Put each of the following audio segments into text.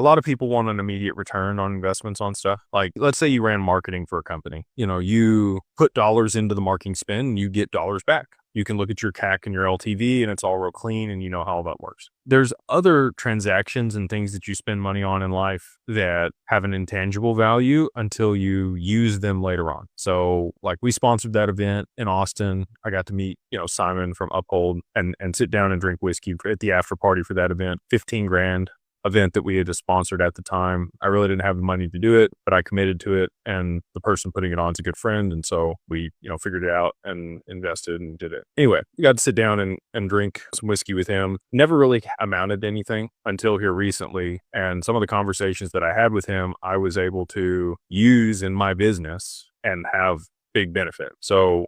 a lot of people want an immediate return on investments on stuff. Like, let's say you ran marketing for a company. You put dollars into the marketing spend and you get dollars back. You can look at your CAC and your LTV and it's all real clean and you know how that works. There's other transactions and things that you spend money on in life that have an intangible value until you use them later on. So like we sponsored that event in Austin. I got to meet, Simon from Uphold and sit down and drink whiskey at the after party for that event. 15 grand event that we had sponsored at the time. I really didn't have the money to do it, but I committed to it. And the person putting it on is a good friend. And so we, figured it out and invested and did it. Anyway, we got to sit down and drink some whiskey with him. Never really amounted to anything until here recently. And some of the conversations that I had with him, I was able to use in my business and have big benefit. So,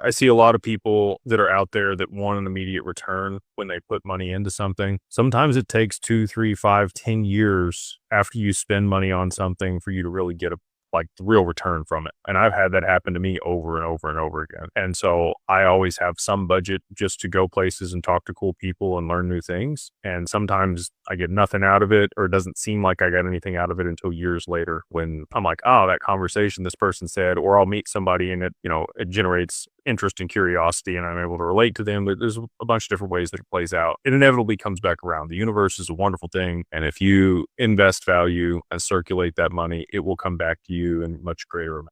I see a lot of people that are out there that want an immediate return when they put money into something. Sometimes it takes 2, 3, 5, 10 years after you spend money on something for you to really get the real return from it. And I've had that happen to me over and over and over again. And so I always have some budget just to go places and talk to cool people and learn new things. And sometimes I get nothing out of it, or it doesn't seem like I got anything out of it until years later when I'm like, oh, that conversation this person said, or I'll meet somebody and it generates interest and curiosity and I'm able to relate to them. There's a bunch of different ways that it plays out. It inevitably comes back around. The universe is a wonderful thing. And if you invest value and circulate that money, it will come back to you in much greater amount.